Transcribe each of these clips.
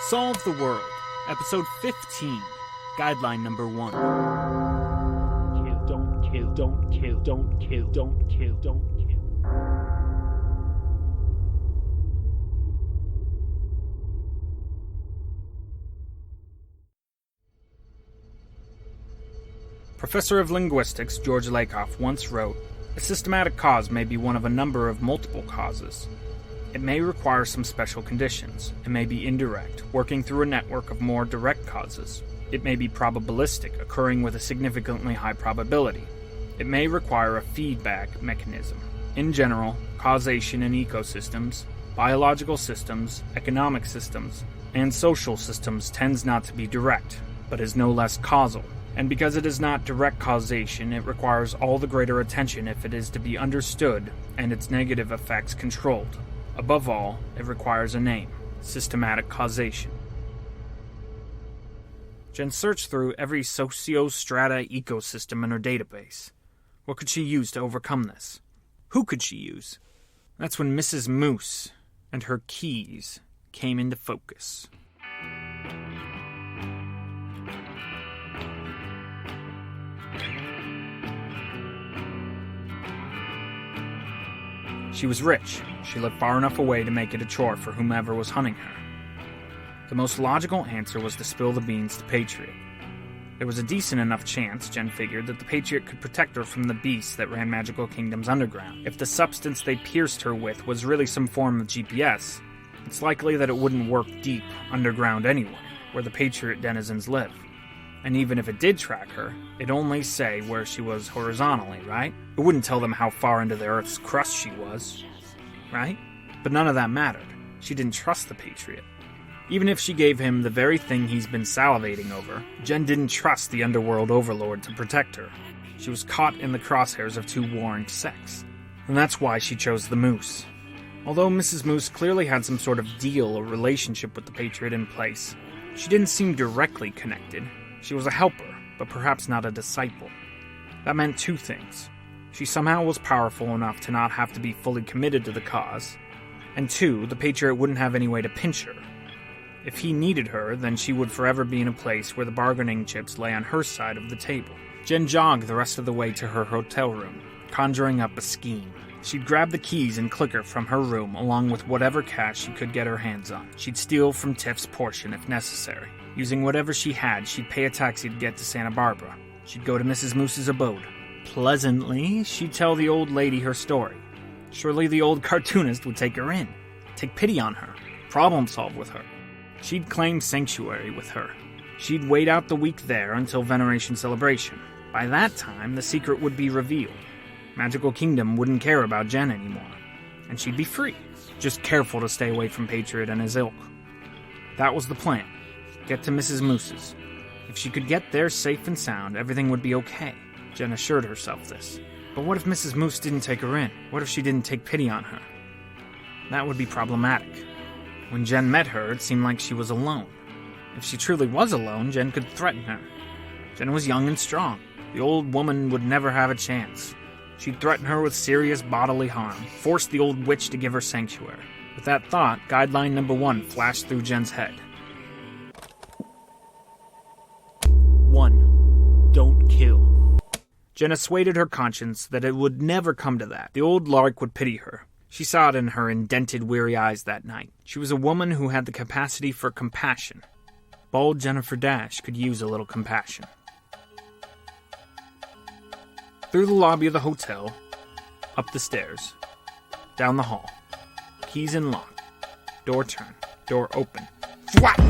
Solve the World, Episode 15, Guideline number 1. Don't kill, don't kill, don't kill, don't kill, don't kill. Professor of Linguistics George Lakoff once wrote, "A systematic cause may be one of a number of multiple causes. It may require some special conditions. It may be indirect, working through a network of more direct causes. It may be probabilistic, occurring with a significantly high probability. It may require a feedback mechanism. In general, causation in ecosystems, biological systems, economic systems, and social systems tends not to be direct, but is no less causal. And because it is not direct causation, it requires all the greater attention if it is to be understood and its negative effects controlled. Above all, it requires a name: systematic causation." Jen searched through every socio-strata ecosystem in her database. What could she use to overcome this? Who could she use? That's when Mrs. Moose and her keys came into focus. She was rich. She lived far enough away to make it a chore for whomever was hunting her. The most logical answer was to spill the beans to Patriot. There was a decent enough chance, Jen figured, that the Patriot could protect her from the beasts that ran Magical Kingdom's underground. If the substance they pierced her with was really some form of GPS, it's likely that it wouldn't work deep underground anyway, where the Patriot denizens live. And even if it did track her, it'd only say where she was horizontally, right? It wouldn't tell them how far into the Earth's crust she was, right? But none of that mattered. She didn't trust the Patriot. Even if she gave him the very thing he's been salivating over, Jen didn't trust the underworld overlord to protect her. She was caught in the crosshairs of two warring sects. And that's why she chose the Moose. Although Mrs. Moose clearly had some sort of deal or relationship with the Patriot in place, she didn't seem directly connected. She was a helper, but perhaps not a disciple. That meant two things. She somehow was powerful enough to not have to be fully committed to the cause, and two, the Patriot wouldn't have any way to pinch her. If he needed her, then she would forever be in a place where the bargaining chips lay on her side of the table. Jen jogged the rest of the way to her hotel room, conjuring up a scheme. She'd grab the keys and clicker from her room along with whatever cash she could get her hands on. She'd steal from Tiff's portion if necessary. Using whatever she had, she'd pay a taxi to get to Santa Barbara. She'd go to Mrs. Moose's abode. Pleasantly, she'd tell the old lady her story. Surely the old cartoonist would take her in, take pity on her, problem solve with her. She'd claim sanctuary with her. She'd wait out the week there until Veneration Celebration. By that time, the secret would be revealed. Magical Kingdom wouldn't care about Jen anymore, and she'd be free, just careful to stay away from Patriot and his ilk. That was the plan. Get to Mrs. Moose's. If she could get there safe and sound, everything would be okay. Jen assured herself this. But what if Mrs. Moose didn't take her in? What if she didn't take pity on her? That would be problematic. When Jen met her, it seemed like she was alone. If she truly was alone, Jen could threaten her. Jen was young and strong. The old woman would never have a chance. She'd threaten her with serious bodily harm, force the old witch to give her sanctuary. With that thought, guideline number 1 flashed through Jen's head. 1. Don't kill. Jen assuaded her conscience that it would never come to that. The old lark would pity her. She saw it in her indented, weary eyes that night. She was a woman who had the capacity for compassion. Bald Jennifer Dash could use a little compassion. Through the lobby of the hotel, up the stairs, down the hall. Keys in lock. Door turn. Door open. Thwap!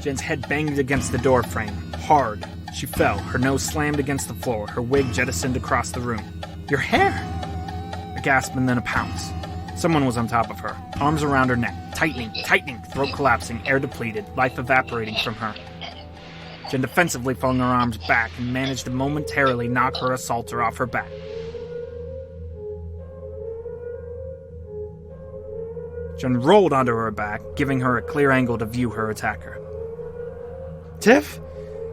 Jen's head banged against the door frame, hard. She fell, her nose slammed against the floor, her wig jettisoned across the room. "Your hair!" A gasp and then a pounce. Someone was on top of her, arms around her neck, tightening, throat collapsing, air depleted, life evaporating from her. Jen defensively flung her arms back and managed to momentarily knock her assaulter off her back. Jen rolled onto her back, giving her a clear angle to view her attacker. "Tiff?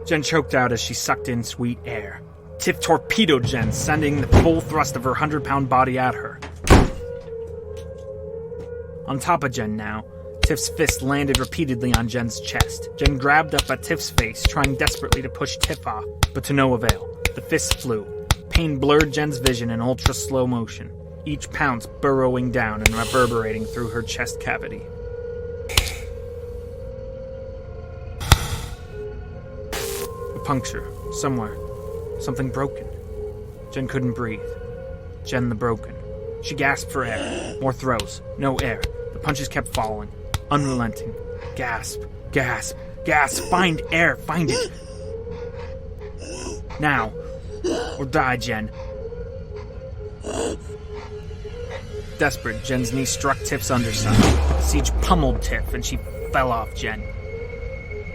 Jen choked out as she sucked in sweet air. Tiff torpedoed Jen, sending the full thrust of her 100-pound body at her. On top of Jen now, Tiff's fist landed repeatedly on Jen's chest. Jen grabbed up at Tiff's face, trying desperately to push Tiff off, but to no avail. The fist flew. Pain blurred Jen's vision in ultra-slow motion, each pounce burrowing down and reverberating through her chest cavity. A puncture, somewhere. Something broken. Jen couldn't breathe. Jen the broken. She gasped for air. More throws. No air. The punches kept falling. Unrelenting. Gasp. Gasp. Gasp. Find air. Find it. Now. Or die, Jen. Desperate, Jen's knee struck Tiff's underside. Siege pummeled Tiff, and she fell off Jen.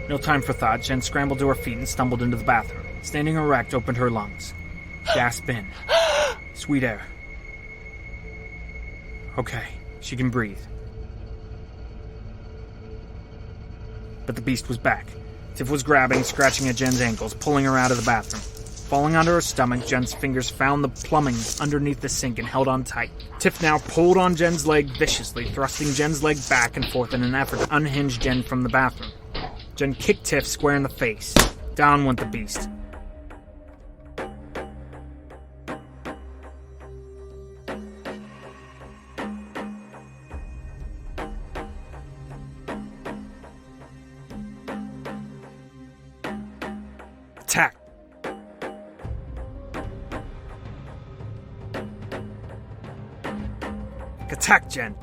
No time for thought, Jen scrambled to her feet and stumbled into the bathroom. Standing erect, opened her lungs. Gasp in. Sweet air. Okay, she can breathe. But the beast was back. Tiff was grabbing, scratching at Jen's ankles, pulling her out of the bathroom. Falling onto her stomach, Jen's fingers found the plumbing underneath the sink and held on tight. Tiff now pulled on Jen's leg viciously, thrusting Jen's leg back and forth in an effort to unhinge Jen from the bathroom. Jen kicked Tiff square in the face. Down went the beast. Attack! Attack, Jen!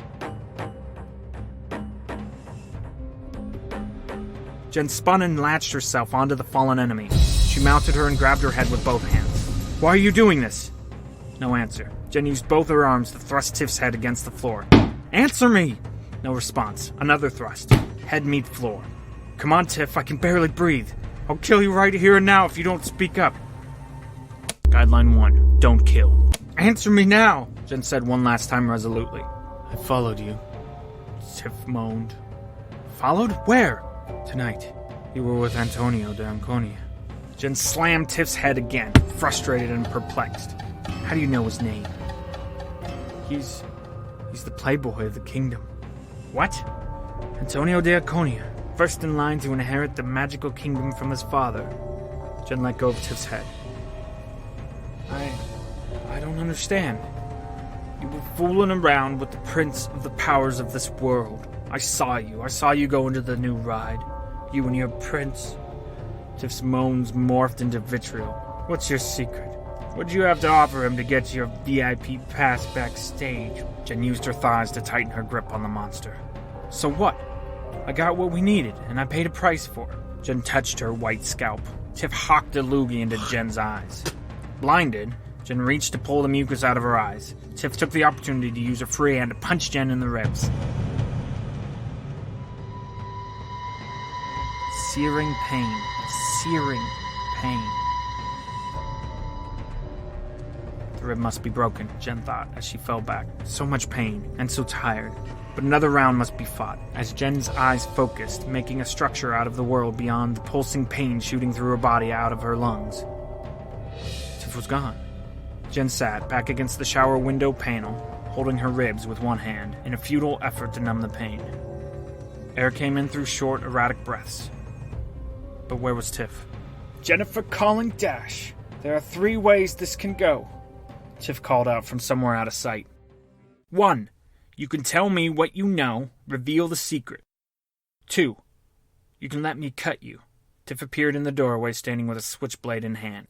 Jen spun and latched herself onto the fallen enemy. She mounted her and grabbed her head with both hands. Why are you doing this? No answer. Jen used both her arms to thrust Tiff's head against the floor. Answer me! No response. Another thrust. Head meet floor. Come on, Tiff, I can barely breathe. I'll kill you right here and now if you don't speak up. Guideline 1. Don't kill. Answer me now, Jen said one last time resolutely. I followed you, Tiff moaned. Followed? Where? Tonight. You were with Antonio de Anconia. Jen slammed Tiff's head again, frustrated and perplexed. How do you know his name? He's the playboy of the kingdom. What? Antonio de Anconia, first in line to inherit the magical kingdom from his father. Jen let go of Tiff's head. I don't understand. You were fooling around with the prince of the powers of this world. I saw you go into the new ride. You and your prince. Tiff's moans morphed into vitriol. What's your secret? What'd you have to offer him to get your VIP pass backstage? Jen used her thighs to tighten her grip on the monster. So what? I got what we needed, and I paid a price for it. Jen touched her white scalp. Tiff hawked a loogie into Jen's eyes. Blinded, Jen reached to pull the mucus out of her eyes. Tiff took the opportunity to use her free hand to punch Jen in the ribs. Searing pain. Searing pain. The rib must be broken, Jen thought, as she fell back. So much pain, and so tired. But another round must be fought, as Jen's eyes focused, making a structure out of the world beyond the pulsing pain shooting through her body out of her lungs. Tiff was gone. Jen sat back against the shower window panel, holding her ribs with one hand, in a futile effort to numb the pain. Air came in through short, erratic breaths. But where was Tiff? Jennifer calling Dash. There are 3 ways this can go. Tiff called out from somewhere out of sight. 1. You can tell me what you know, reveal the secret. 2. You can let me cut you. Tiff appeared in the doorway, standing with a switchblade in hand.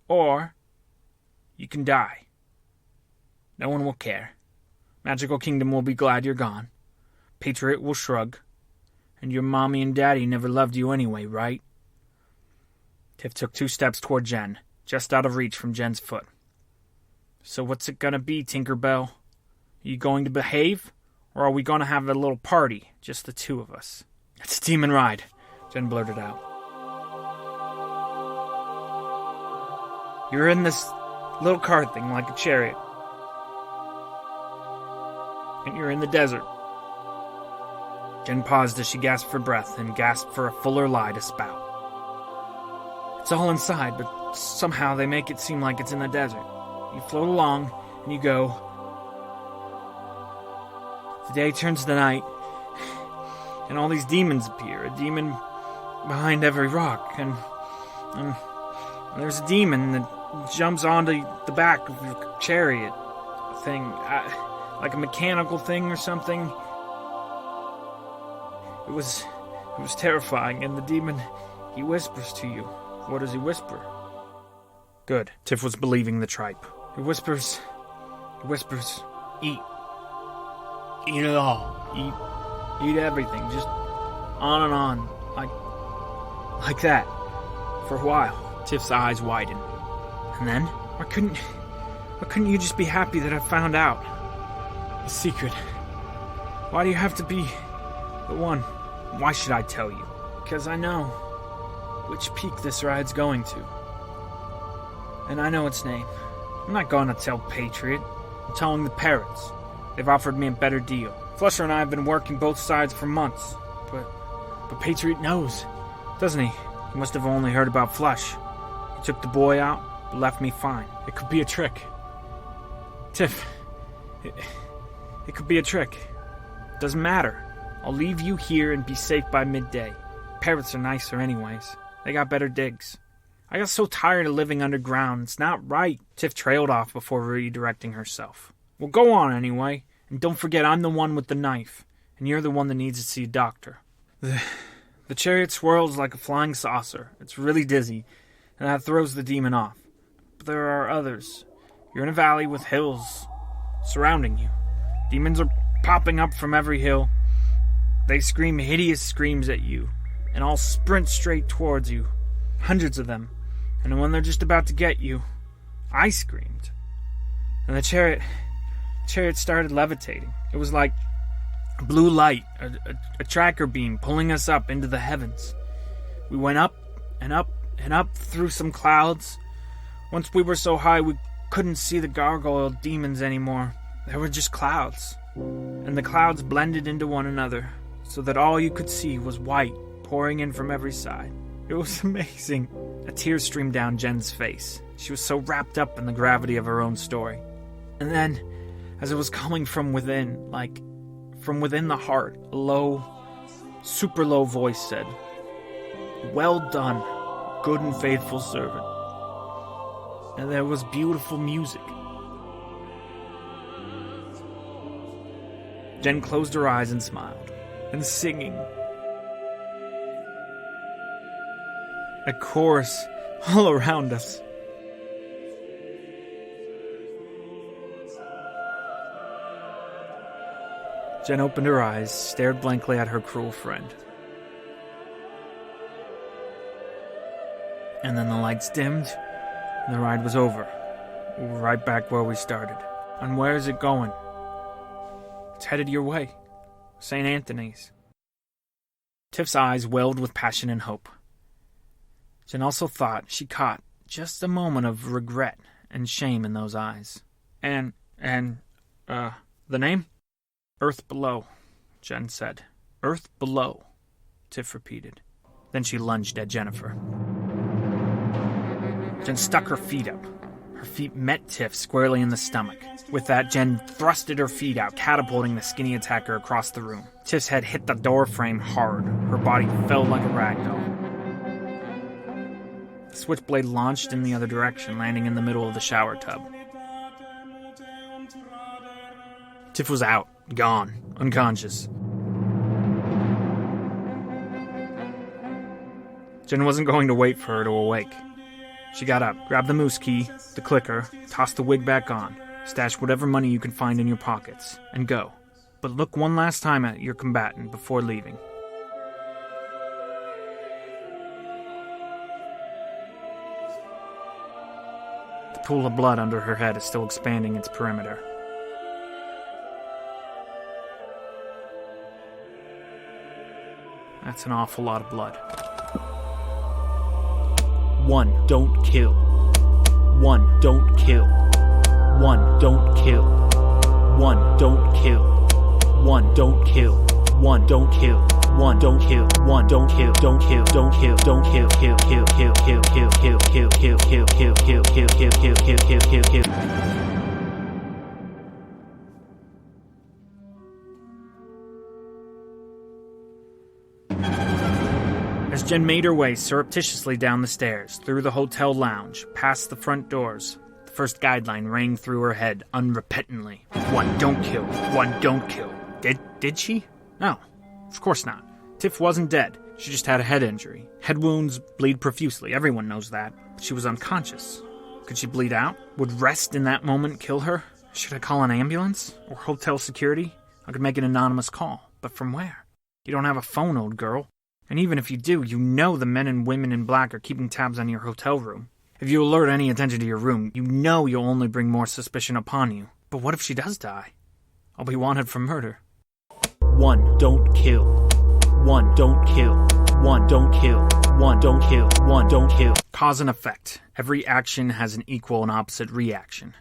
Or you can die. No one will care. Magical Kingdom will be glad you're gone. Patriot will shrug. And your mommy and daddy never loved you anyway, right? Tiff took 2 steps toward Jen, just out of reach from Jen's foot. So what's it gonna be, Tinkerbell? Are you going to behave? Or are we gonna have a little party, just the 2 of us? It's a demon ride, Jen blurted out. You're in this little car thing like a chariot. And you're in the desert. Jen paused as she gasped for breath and gasped for a fuller lie to spout. It's all inside, but somehow they make it seem like it's in the desert. You float along, and you go. The day turns to night, and all these demons appear. A demon behind every rock, and there's a demon that jumps onto the back of your chariot thing, like a mechanical thing or something. It was terrifying, and the demon, he whispers to you. What does he whisper? Good. Tiff was believing the tripe. He whispers, eat. Eat it all. Eat everything. Just on and on. Like that. For a while. Tiff's eyes widened. And then? Why couldn't you just be happy that I found out? The secret. Why do you have to be the one? Why should I tell you? Because I know which peak this ride's going to. And I know its name. I'm not going to tell Patriot. I'm telling the parrots. They've offered me a better deal. Flusher and I have been working both sides for months. But Patriot knows, doesn't he? He must have only heard about Flush. He took the boy out, but left me fine. It could be a trick. Tiff, it could be a trick. Doesn't matter. I'll leave you here and be safe by midday. Parrots are nicer anyways. They got better digs. I got so tired of living underground. It's not right. Tiff trailed off before redirecting herself. Well, go on anyway. And don't forget I'm the one with the knife. And you're the one that needs to see a doctor. The chariot swirls like a flying saucer. It's really dizzy. And that throws the demon off. But there are others. You're in a valley with hills surrounding you. Demons are popping up from every hill. They scream hideous screams at you. And all sprint straight towards you. Hundreds of them. And when they're just about to get you, I screamed. And the chariot started levitating. It was like blue light, a tracker beam pulling us up into the heavens. We went up and up and up through some clouds. Once we were so high we couldn't see the gargoyle demons anymore. There were just clouds. And the clouds blended into one another, so that all you could see was white pouring in from every side. It was amazing. A tear streamed down Jen's face. She was so wrapped up in the gravity of her own story. And then, as it was coming from within, like from within the heart, a low, super low voice said, "Well done, good and faithful servant." And there was beautiful music. Jen closed her eyes and smiled, and singing. A chorus all around us. Jen opened her eyes, stared blankly at her cruel friend. And then the lights dimmed, and the ride was over. We were right back where we started. And where is it going? It's headed your way. St. Anthony's. Tiff's eyes welled with passion and hope. Jen also thought she caught just a moment of regret and shame in those eyes. And, the name? Earth Below, Jen said. Earth Below, Tiff repeated. Then she lunged at Jennifer. Jen stuck her feet up. Her feet met Tiff squarely in the stomach. With that, Jen thrusted her feet out, catapulting the skinny attacker across the room. Tiff's head hit the door frame hard. Her body fell like a ragdoll. The switchblade launched in the other direction, landing in the middle of the shower tub. Tiff was out, gone, unconscious. Jen wasn't going to wait for her to awake. She got up, grabbed the moose key, the clicker, tossed the wig back on, stashed whatever money you could find in your pockets, and go. But look one last time at your combatant before leaving. The pool of blood under her head is still expanding its perimeter. That's an awful lot of blood. 1, don't kill. 1, don't kill. 1, don't kill. 1, don't kill. 1, don't kill. 1, don't kill. One, don't kill. One, don't kill. Don't kill. Don't kill. Don't kill. Kill. Kill. Kill. Kill. Kill. Kill. Kill. Kill. Kill. Kill. Kill. Kill. Kill. Kill. Kill. Kill. Kill. As Jen made her way surreptitiously down the stairs, through the hotel lounge, past the front doors, the first guideline rang through her head unrepentantly. One, don't kill. One, don't kill. Did she? No, of course not. Tiff wasn't dead. She just had a head injury. Head wounds bleed profusely. Everyone knows that. But she was unconscious. Could she bleed out? Would rest in that moment kill her? Should I call an ambulance? Or hotel security? I could make an anonymous call. But from where? You don't have a phone, old girl. And even if you do, you know the men and women in black are keeping tabs on your hotel room. If you alert any attention to your room, you know you'll only bring more suspicion upon you. But what if she does die? I'll be wanted for murder. One, don't kill. One, don't kill. One, don't kill. One, don't kill. One, don't kill. Cause and effect. Every action has an equal and opposite reaction.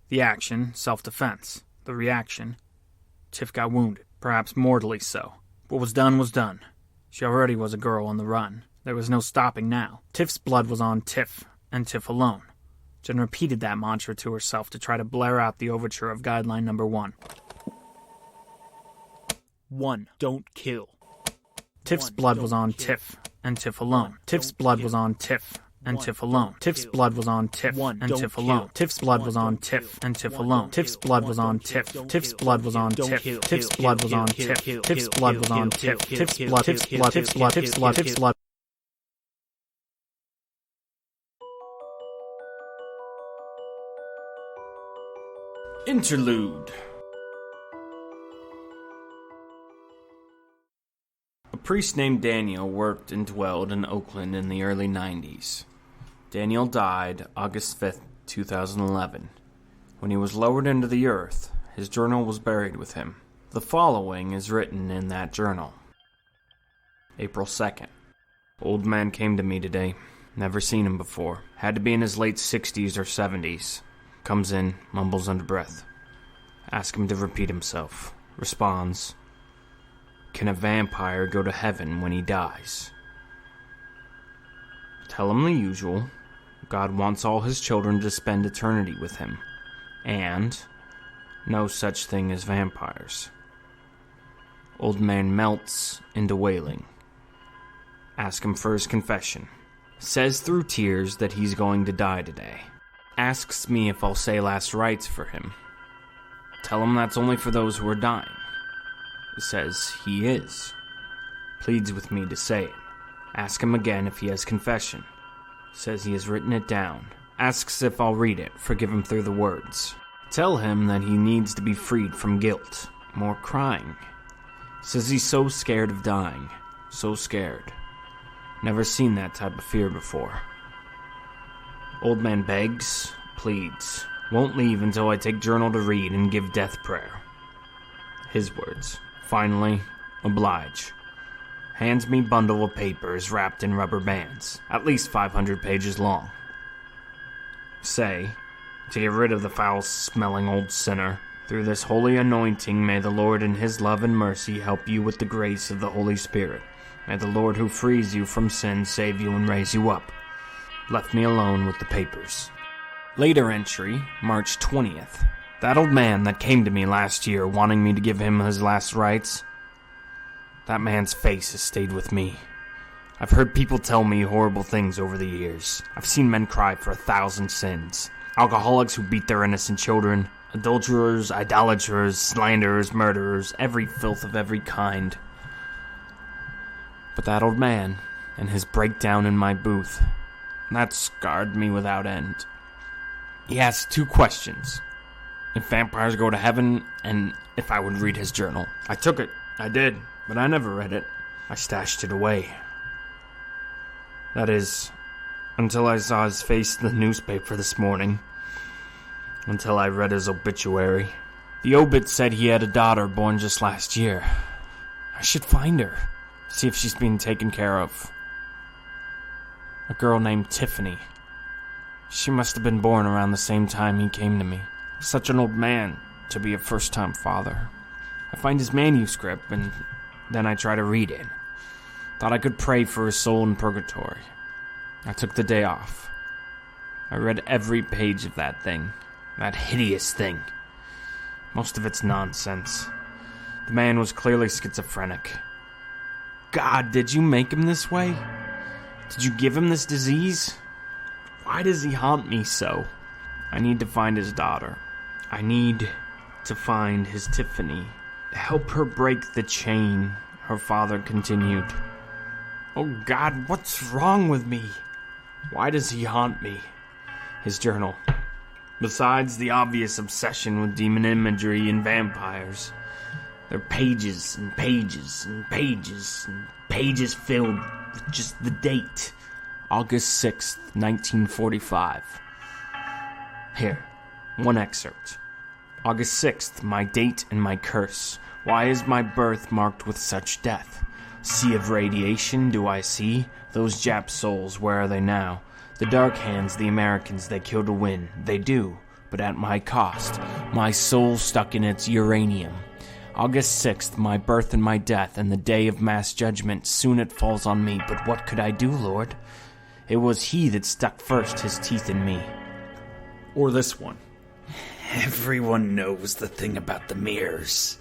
The action, self-defense. The reaction, Tiff got wounded, perhaps mortally so. What was done was done. She already was a girl on the run. There was no stopping now. Tiff's blood was on Tiff, and Tiff alone. Jen repeated that mantra to herself to try to blare out the overture of Guideline number 1. One, don't kill. Tiff's blood was on Tiff, and Tiff alone. Tiff's blood was on Tiff, and Tiff alone. Tiff's blood was on Tiff, and Tiff alone. Tiff's blood was on Tiff, and Tiff alone. Tiff's blood was on Tiff. Tiff's blood was on Tiff. Tiff's blood was on Tiff. Tiff's blood was on Tiff. Tiff's blood. Tiff's blood. Tiff's blood. Tiff's blood. Tiff's blood. Interlude. A priest named Daniel worked and dwelled in Oakland in the early 90s. Daniel died August 5th, 2011. When he was lowered into the earth, his journal was buried with him. The following is written in that journal. April 2nd. Old man came to me today. Never seen him before. Had to be in his late 60s or 70s. Comes in, mumbles under breath. Ask him to repeat himself. Responds, "Can a vampire go to heaven when he dies?" Tell him the usual. God wants all his children to spend eternity with him. And no such thing as vampires. Old man melts into wailing. Ask him for his confession. Says through tears that he's going to die today. Asks me if I'll say last rites for him. Tell him that's only for those who are dying. Says he is. Pleads with me to say it. Ask him again if he has confession. Says he has written it down. Asks if I'll read it, forgive him through the words. Tell him that he needs to be freed from guilt. More crying. Says he's so scared of dying. So scared. Never seen that type of fear before. Old man begs, pleads. Won't leave until I take journal to read and give death prayer. His words. Finally, oblige. Hands me bundle of papers wrapped in rubber bands, at least 500 pages long. Say, to get rid of the foul-smelling old sinner, through this holy anointing may the Lord in his love and mercy help you with the grace of the Holy Spirit. May the Lord who frees you from sin save you and raise you up. Left me alone with the papers. Later entry, March 20th. That old man that came to me last year wanting me to give him his last rites, that man's face has stayed with me. I've heard people tell me horrible things over the years. I've seen men cry for 1,000 sins. Alcoholics who beat their innocent children. Adulterers, idolaters, slanderers, murderers, every filth of every kind. But that old man, and his breakdown in my booth, that scarred me without end. He asked 2 questions. If vampires go to heaven, and if I would read his journal. I took it. I did. But I never read it. I stashed it away. That is, until I saw his face in the newspaper this morning. Until I read his obituary. The obit said he had a daughter born just last year. I should find her. See if she's being taken care of. A girl named Tiffany. She must have been born around the same time he came to me. Such an old man to be a first-time father. I find his manuscript, and Then I tried to read it. Thought I could pray for his soul in purgatory. I took the day off. I read every page of that thing. That hideous thing. Most of it's nonsense. The man was clearly schizophrenic. God, did you make him this way? Did you give him this disease? Why does he haunt me so? I need to find his daughter. I need to find his Tiffany. Help her break the chain, her father continued. Oh God, what's wrong with me? Why does he haunt me? His journal. Besides the obvious obsession with demon imagery and vampires, there are pages and pages and pages and pages filled with just the date. August 6th, 1945. Here, one excerpt. August 6th, my date and my curse. Why is my birth marked with such death? Sea of radiation do I see? Those Jap souls, where are they now? The dark hands, the Americans, they kill to win. They do, but at my cost. My soul stuck in its uranium. August 6th, my birth and my death, and the day of mass judgment. Soon it falls on me, but what could I do, Lord? It was he that stuck first his teeth in me. Or this one. Everyone knows the thing about the mirrors.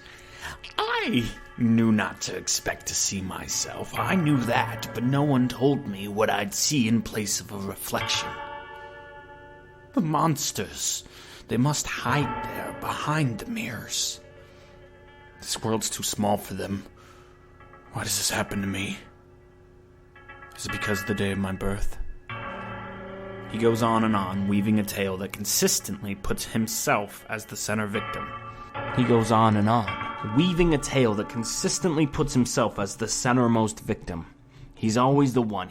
I knew not to expect to see myself. I knew that, but no one told me what I'd see in place of a reflection. The monsters, they must hide there behind the mirrors. This world's too small for them. Why does this happen to me? Is it because of the day of my birth? He goes on, weaving a tale that consistently puts himself as the center victim. He goes on, weaving a tale that consistently puts himself as the centermost victim. He's always the one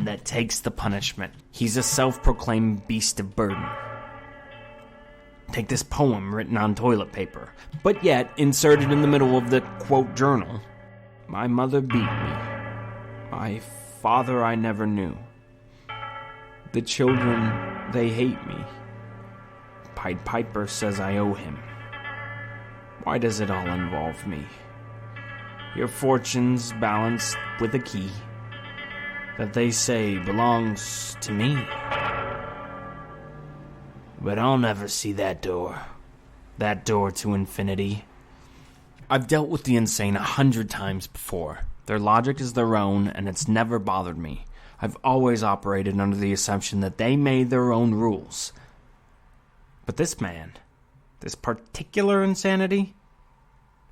that takes the punishment. He's a self-proclaimed beast of burden. Take this poem written on toilet paper, but yet inserted in the middle of the, quote, journal. My mother beat me. My father I never knew. The children, they hate me. Pied Piper says I owe him. Why does it all involve me? Your fortune's balanced with a key that they say belongs to me. But I'll never see that door to infinity. I've dealt with the insane 100 times before. Their logic is their own, and it's never bothered me. I've always operated under the assumption that they made their own rules. But this man, this particular insanity,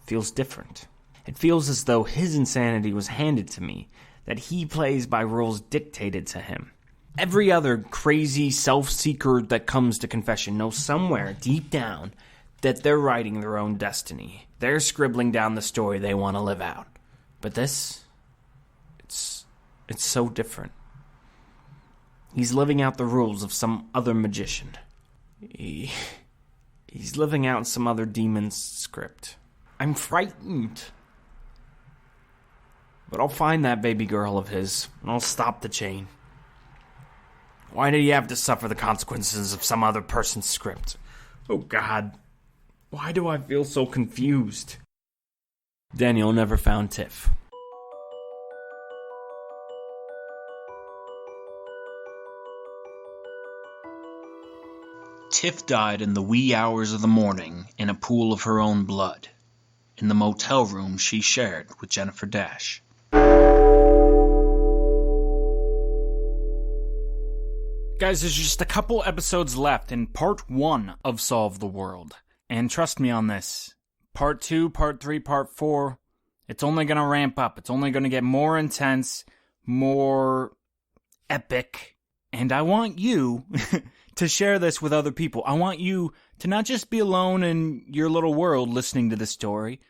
feels different. It feels as though his insanity was handed to me, that he plays by rules dictated to him. Every other crazy self-seeker that comes to confession knows somewhere deep down that they're writing their own destiny. They're scribbling down the story they want to live out. But this, it's so different. He's living out the rules of some other magician. He's living out some other demon's script. I'm frightened. But I'll find that baby girl of his, and I'll stop the chain. Why did he have to suffer the consequences of some other person's script? Oh God, why do I feel so confused? Daniel never found Tiff. Tiff died in the wee hours of the morning in a pool of her own blood, in the motel room she shared with Jennifer Dash. Guys, there's just a couple episodes left in part 1 of Solve the World. And trust me on this, part 2, part 3, part 4, it's only going to ramp up. It's only going to get more intense, more epic. And I want you to share this with other people. I want you to not just be alone in your little world listening to this story,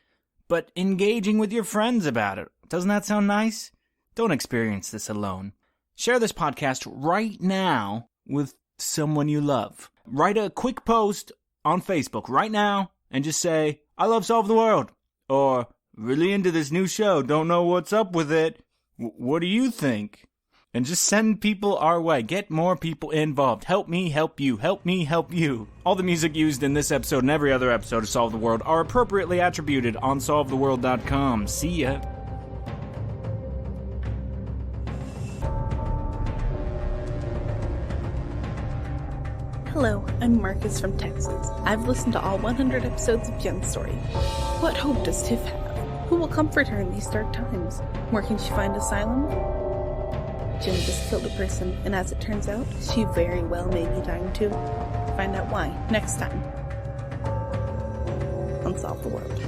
but engaging with your friends about it. Doesn't that sound nice? Don't experience this alone. Share this podcast right now with someone you love. Write a quick post on Facebook right now and just say, I love Solve the World. Or, really into this new show, don't know what's up with it. What do you think? And just send people our way. Get more people involved. Help me help you. Help me help you. All the music used in this episode and every other episode of Solve the World are appropriately attributed on solvetheworld.com. See ya. Hello, I'm Marcus from Texas. I've listened to all 100 episodes of Jen's story. What hope does Tiff have? Who will comfort her in these dark times? Where can she find asylum? Jen just killed a person, and as it turns out, she very well may be dying too. Find out why next time on Solve the World.